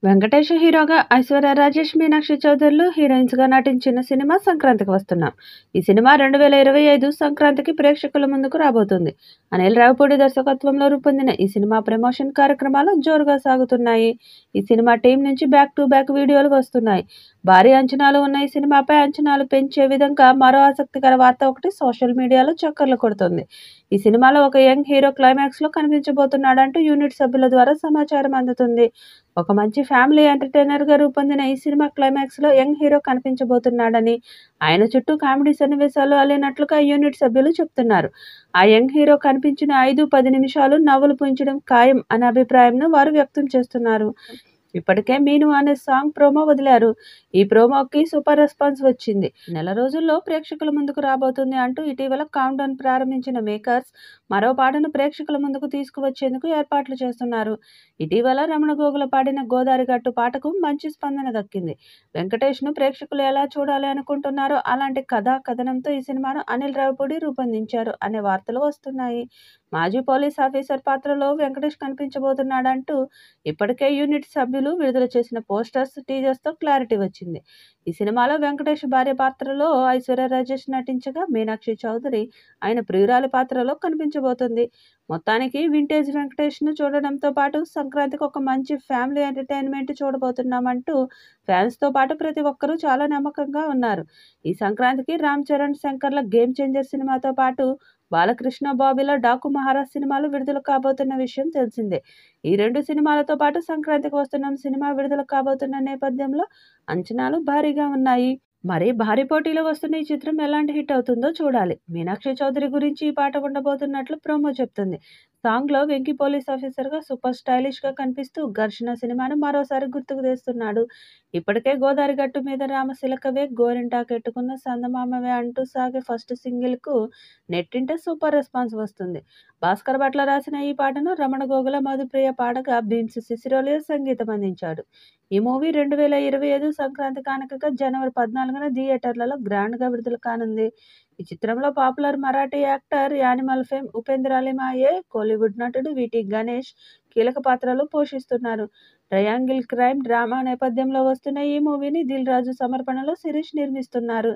వెంకటేష్ హీరోగా ఐశ్వర్య రాజేష్, మీనాక్షి చౌదరులు హీరోయిన్స్‌గా నటించిన సినిమా సంక్రాంతికి వస్తున్నాం. ఈ సినిమా 2025 సంక్రాంతికి ప్రేక్షకుల ముందుకు రాబోతుంది. అనిల్ రావిపూడి దర్శకత్వంలో రూపొందిన ఈ సినిమా ప్రమోషన్ కార్యక్రమాలు జోరుగా సాగుతున్నాయి. ఈ సినిమా టీం నుంచి బ్యాక్ టు బ్యాక్ వీడియోలు వస్తున్నాయి. భారీ అంచనాలు ఉన్న ఈ సినిమాపై అంచనాలు పెంచే విధంగా మరో ఆసక్తికర వార్త ఒకటి సోషల్ మీడియాలో చక్కర్లు కొడుతోంది. ఈ సినిమాలో ఒక యంగ్ హీరో క్లైమాక్స్‌లో కనిపించబోతున్నాడంటూ యూనిట్ సభ్యుల ద్వారా సమాచారం అందుతుంది. ఒక మంచి ఫ్యామిలీ ఎంటర్‌టైనర్‌గా రూపొందిన ఈ సినిమా క్లైమాక్స్‌లో యంగ్ హీరో కనిపించబోతున్నాడని, ఆయన చుట్టూ కామెడీ సన్నివేశాలు అల్లినట్లుగా యూనిట్ సభ్యులు చెప్తున్నారు. ఆ యంగ్ హీరో కనిపించిన 5-10 నిమిషాలు నవ్వులు పూయించడం ఖాయం అనే అభిప్రాయంను వారు వ్యక్తం చేస్తున్నారు. ఇప్పటికే 'మీను' అనే సాంగ్ ప్రోమో వదిలారు. ఈ ప్రోమోకి సూపర్ రెస్పాన్స్ వచ్చింది. నెల రోజుల్లో ప్రేక్షకుల ముందుకు రాబోతుంది అంటూ ఇటీవల కౌంట్ డౌన్ ప్రారంభించిన మేకర్స్ మరో పాటను ప్రేక్షకుల ముందుకు తీసుకువచ్చేందుకు ఏర్పాట్లు చేస్తున్నారు. ఇటీవల రమణ గోగుల పాడిన 'గోదారి గట్టు' పాటకు మంచి స్పందన దక్కింది. వెంకటేష్ను ప్రేక్షకులు ఎలా చూడాలి అనుకుంటున్నారో అలాంటి కథా కథనంతో ఈ సినిమాను అనిల్ రావిపూడి రూపొందించారు అనే వార్తలు వస్తున్నాయి. మాజీ పోలీస్ ఆఫీసర్ పాత్రలో వెంకటేష్ కనిపించబోతున్నాడంటూ ఇప్పటికే యూనిట్ సభ్యులు విడుదల చేసిన పోస్టర్స్, టీజర్స్‌తో క్లారిటీ వచ్చింది. ఈ సినిమాలో వెంకటేష్ భార్య పాత్రలో ఐశ్వర్య రాజేష్ నటించగా, మీనాక్షి చౌదరి ఆయన ప్రియురాలి పాత్రలో కనిపించబోతుంది. మొత్తానికి వింటేజ్ వెంకటేష్‌ను చూడడంతో పాటు సంక్రాంతికి ఒక మంచి ఫ్యామిలీ ఎంటర్‌టైన్‌మెంట్ చూడబోతున్నామంటూ ఫ్యాన్స్‌తో పాటు ప్రతి ఒక్కరూ చాలా నమ్మకంగా ఉన్నారు. ఈ సంక్రాంతికి రామ్ చరణ్, శంకర్ల 'గేమ్ చేంజర్' సినిమాతో పాటు బాలకృష్ణ, బాబీల 'డాకు మహారాజ్' సినిమాలు విడుదల కాబోతున్న విషయం తెలిసిందే. ఈ రెండు సినిమాలతో పాటు సంక్రాంతికి వస్తున్నాం సినిమా విడుదల కాబోతున్న నేపథ్యంలో అంచనాలు భారీగా ఉన్నాయి. మరి భారీ పోటీలో వస్తున్న ఈ చిత్రం ఎలాంటి హిట్ అవుతుందో చూడాలి. మీనాక్షి చౌదరి గురించి ఈ పాట ఉండబోతున్నట్లు ప్రోమో చెప్తుంది. సాంగ్‌లో వెంకీ పోలీస్ ఆఫీసర్‌గా సూపర్ స్టైలిష్‌గా కనిపిస్తూ 'ఘర్షణ' సినిమాను మరోసారి గుర్తుకు తెస్తున్నాడు. ఇప్పటికే 'గోదారి గట్టు మీద రామసిలకవే గోరింటాకెట్టుకున్న సందమామవే' అంటూ సాగే ఫస్ట్ సింగిల్‌కు నెట్టింట సూపర్ రెస్పాన్స్ వస్తుంది. భాస్కర్ భట్ల రాసిన ఈ పాటను రమణ గోగుల, మధుప్రియ పాడగా భీమ్స్ సిసిరోలియో సంగీతం అందించాడు. ఈ మూవీ 2025 సంక్రాంతి కానుకగా జనవరి 14న థియేటర్లలో గ్రాండ్‌గా విడుదల కానుంది. ఈ చిత్రంలో popular Marathi actor Animal fame Upendra Limaye, Kollywood నటుడు వీటీ గణేష్ కీలక పాత్రలు పోషిస్తున్నారు. ట్రయాంగిల్ క్రైమ్ డ్రామా నేపథ్యంలో వస్తున్న ఈ మూవీని దిల్ రాజు సమర్పణలో శిరీష్ నిర్మిస్తున్నారు.